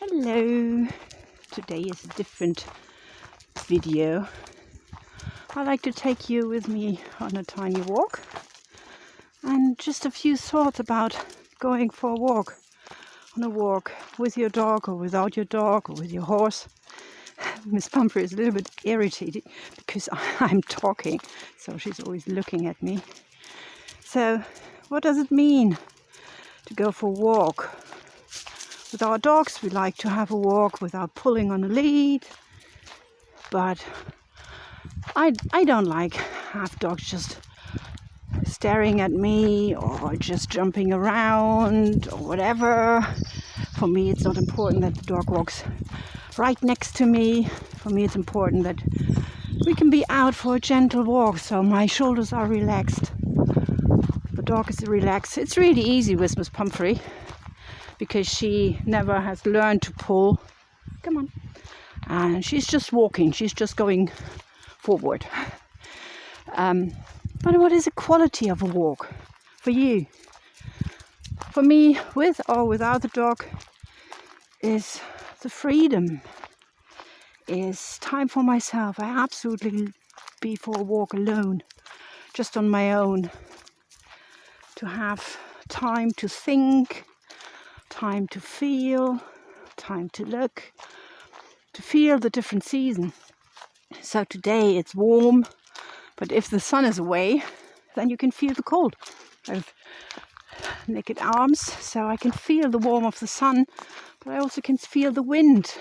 Hello, today is a different video. I like to take you with me on a tiny walk and just a few thoughts about going for a walk. On a walk with your dog or without your dog or with your horse. Miss Pumphrey is a little bit irritated because I'm talking, so she's always looking at me. So what does it mean to go for a walk? With our dogs, we like to have a walk without pulling on a lead, but I don't like have dogs just staring at me or just jumping around or whatever. For me, it's not important that the dog walks right next to me. For me, it's important that we can be out for a gentle walk, so my shoulders are relaxed. The dog is relaxed. It's really easy with Miss Pumphrey, because she never has learned to pull. Come on. And she's just walking. She's just going forward. But what is the quality of a walk for you? For me, with or without the dog, is the freedom. Is time for myself. I absolutely be for a walk alone, just on my own. To have time to think, time to feel, time to look, to feel the different season. So today it's warm, but if the sun is away, then you can feel the cold. I have naked arms, so I can feel the warmth of the sun, but I also can feel the wind.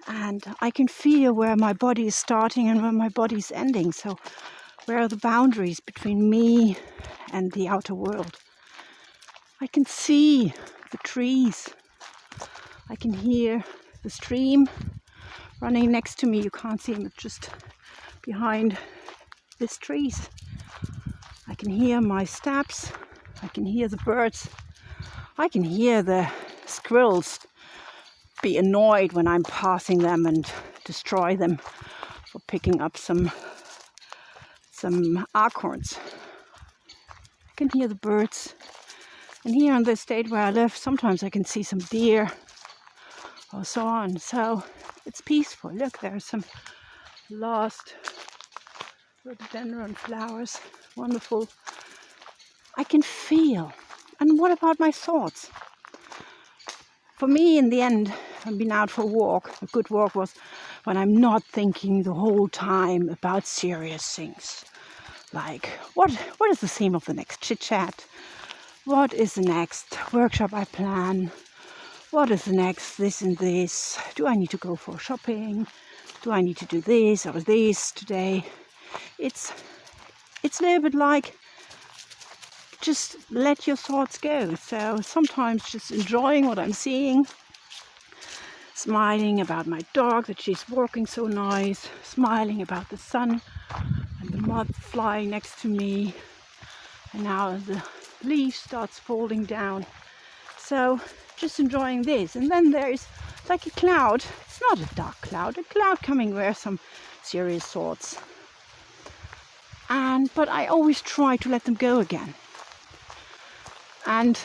And I can feel where my body is starting and where my body is ending. So where are the boundaries between me and the outer world? I can see the trees. I can hear the stream running next to me. You can't see him, it's just behind these trees. I can hear my steps. I can hear the birds. I can hear the squirrels be annoyed when I'm passing them and destroy them for picking up some acorns. I can hear the birds. And here on the estate where I live, sometimes I can see some deer or so on. So it's peaceful. Look, there are some lost rhododendron flowers. Wonderful. I can feel. And what about my thoughts? For me, in the end, I've been out for a walk. A good walk was when I'm not thinking the whole time about serious things. Like, what is the theme of the next chit-chat? What is the next workshop I plan? What is the next this and this? Do I need to go for shopping? Do I need to do this or this today? It's a little bit like just let your thoughts go. So sometimes just enjoying what I'm seeing, smiling about my dog that she's walking so nice, smiling about the sun and the moth flying next to me, and now the leaf starts falling down. So just enjoying this. And then there's like a cloud. It's not a dark cloud, a cloud coming where some serious thoughts. But I always try to let them go again. And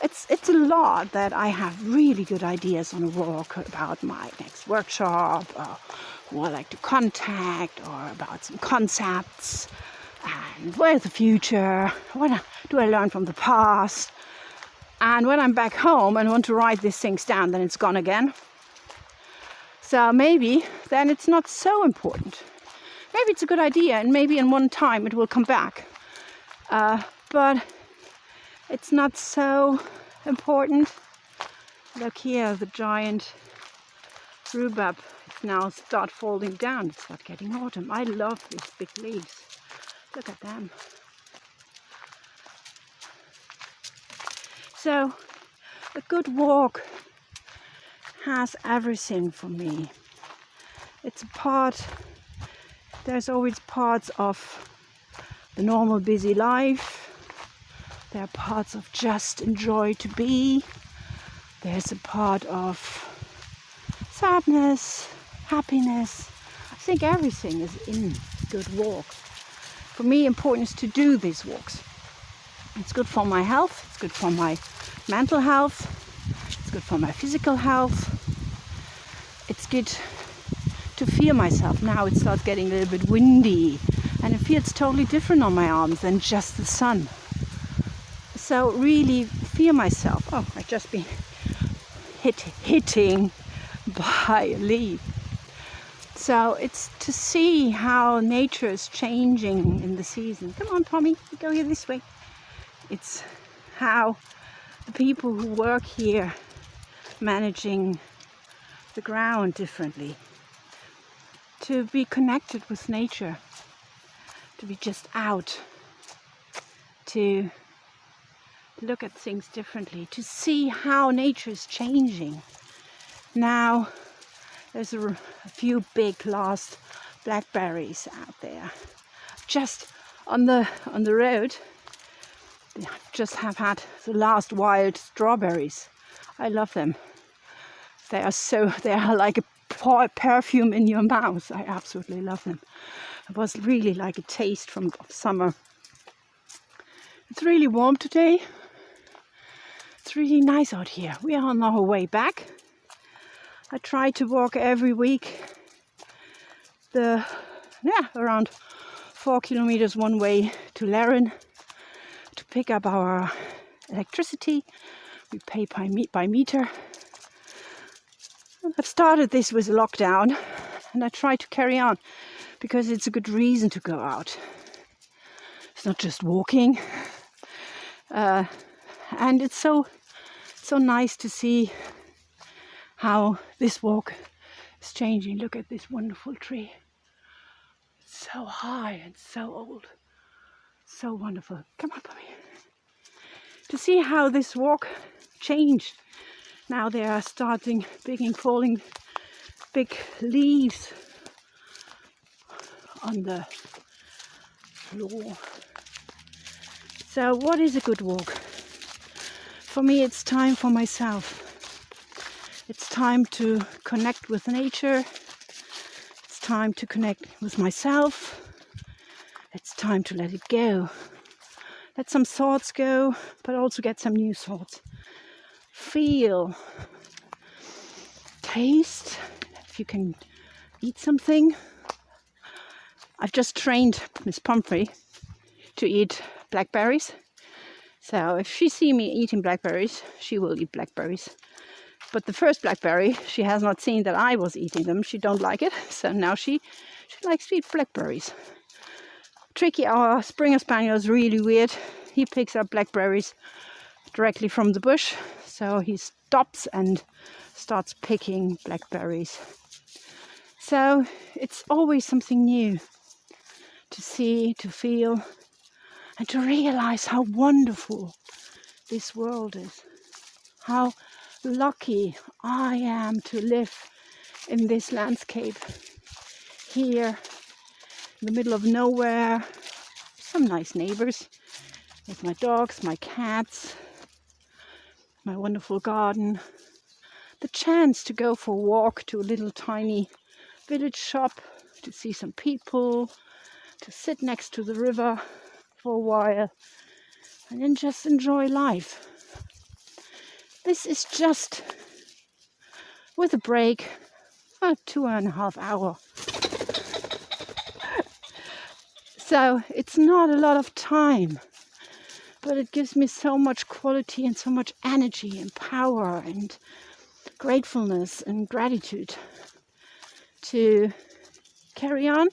it's a lot that I have really good ideas on a walk about my next workshop, or who I like to contact, or about some concepts, and where's the future, what do I learn from the past. And when I'm back home and want to write these things down, then it's gone again. So maybe then it's not so important. Maybe it's a good idea, and maybe in one time it will come back. But it's not so important. Look here, the giant rhubarb is now start falling down. It's not getting autumn. I love these big leaves. Look at them. So a good walk has everything for me. It's a part, there's always parts of the normal busy life. There are parts of just enjoy to be. There's a part of sadness, happiness. I think everything is in a good walk. For me, important is to do these walks. It's good for my health. It's good for my mental health. It's good for my physical health. It's good to feel myself. Now it starts getting a little bit windy and it feels totally different on my arms than just the sun. So really feel myself. Oh, I've just been hitting by a leaf. So it's to see how nature is changing in the season. Come on, Tommy, we go here this way. It's how the people who work here managing the ground differently, to be connected with nature, to be just out, to look at things differently, to see how nature is changing. Now there's a few big last blackberries out there. Just on the road, just have had the last wild strawberries. I love them. They are like a perfume in your mouth. I absolutely love them. It was really like a taste from summer. It's really warm today. It's really nice out here. We are on our way back. I try to walk every week around 4 kilometers one way to Laren to pick up our electricity. We pay by meter. I've started this with lockdown and I try to carry on because it's a good reason to go out. It's not just walking. And it's so nice to see how this walk is changing. Look at this wonderful tree. It's so high and so old. So wonderful. Come on, Bobby. To see how this walk changed. Now they are starting falling big leaves on the floor. So what is a good walk? For me, it's time for myself. It's time to connect with nature. It's time to connect with myself. It's time to let it go. Let some thoughts go, but also get some new thoughts. Feel, taste, if you can eat something. I've just trained Miss Pumphrey to eat blackberries. So if she sees me eating blackberries, she will eat blackberries. But the first blackberry, she has not seen that I was eating them. She don't like it. So now she likes to eat blackberries. Tricky, our Springer Spaniel is really weird. He picks up blackberries directly from the bush. So he stops and starts picking blackberries. So it's always something new to see, to feel, and to realize how wonderful this world is. How lucky I am to live in this landscape here in the middle of nowhere. Some nice neighbors with my dogs, my cats, my wonderful garden. The chance to go for a walk to a little tiny village shop, to see some people, to sit next to the river for a while, and then just enjoy life. This is just, with a break, 2.5 hours. So it's not a lot of time, but it gives me so much quality and so much energy and power and gratefulness and gratitude to carry on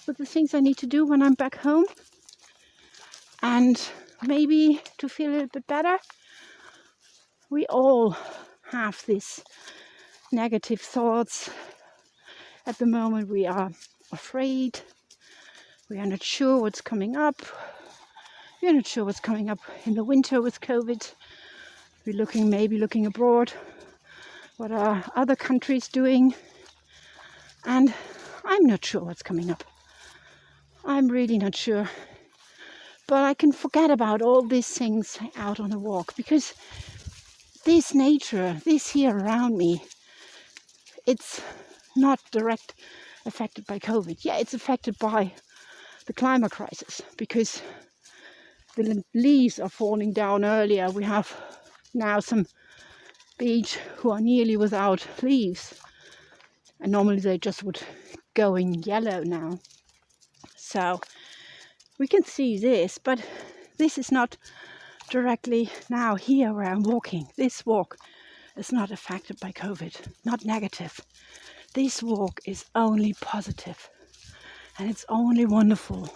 with the things I need to do when I'm back home, and maybe to feel a little bit better. We all have these negative thoughts. At the moment we are afraid. We are not sure what's coming up. We are not sure what's coming up in the winter with COVID. We're maybe looking abroad. What are other countries doing? And I'm not sure what's coming up. I'm really not sure. But I can forget about all these things out on a walk, because this nature, this here around me, it's not direct affected by COVID. Yeah, it's affected by the climate crisis, because the leaves are falling down earlier. We have now some beach who are nearly without leaves. And normally they just would go in yellow now. So we can see this, but this is not directly now here where I'm walking. This walk is not affected by COVID, not negative. This walk is only positive, and it's only wonderful,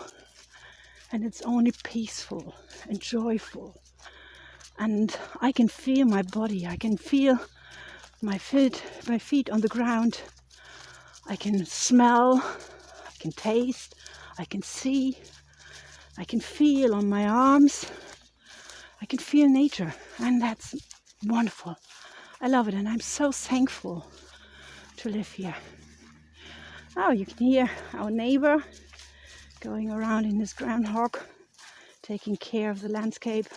and it's only peaceful and joyful. And I can feel my body, I can feel my feet on the ground. I can smell, I can taste, I can see, I can feel on my arms. I can feel nature, and that's wonderful. I love it, and I'm so thankful to live here. Oh, you can hear our neighbor going around in his groundhog, taking care of the landscape.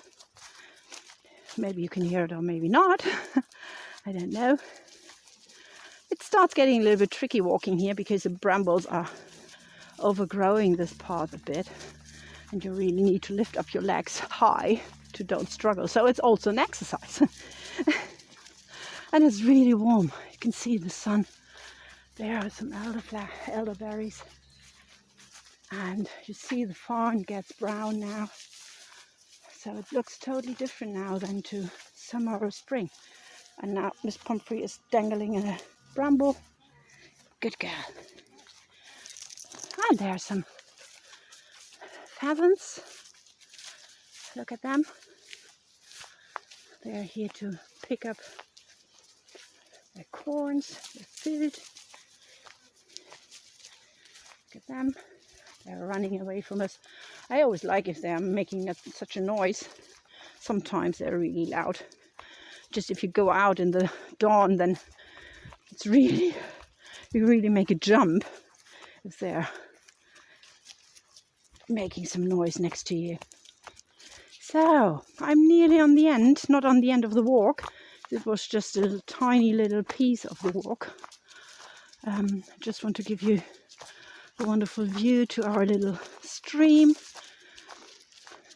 Maybe you can hear it or maybe not. I don't know. It starts getting a little bit tricky walking here because the brambles are overgrowing this path a bit, and you really need to lift up your legs high to don't struggle. So it's also an exercise. And it's really warm. You can see the sun. There are some elderberries. And you see the farm gets brown now. So it looks totally different now than to summer or spring. And now Miss Pumphrey is dangling in a bramble. Good girl. And there are some pheasants. Look at them. They are here to pick up their corns, their food. Look at them. They're running away from us. I always like if they're making such a noise. Sometimes they're really loud. Just if you go out in the dawn, then it's really, you really make a jump if they're making some noise next to you. So I'm nearly on the end, not on the end of the walk. It was just a tiny little piece of the walk. Just want to give you a wonderful view to our little stream.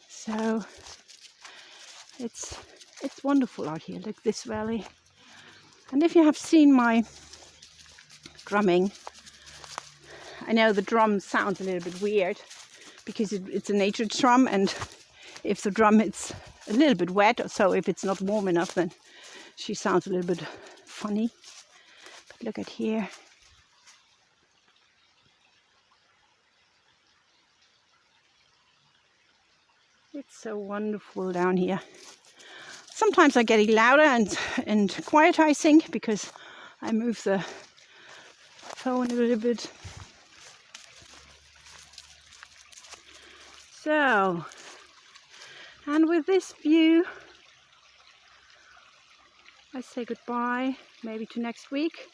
So it's wonderful out here. Look, this valley. And if you have seen my drumming, I know the drum sounds a little bit weird because it's a nature drum, and if the drum it's a little bit wet, or so if it's not warm enough, then she sounds a little bit funny. But look at here. It's so wonderful down here. Sometimes I get it louder and quieter, I think, because I move the phone a little bit. So, and with this view, I say goodbye, maybe to next week.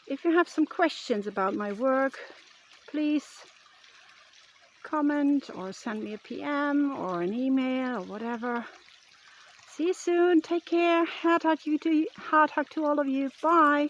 If you have some questions about my work, please comment or send me a PM or an email or whatever. See you soon. Take care. Heart hug to all of you. Bye.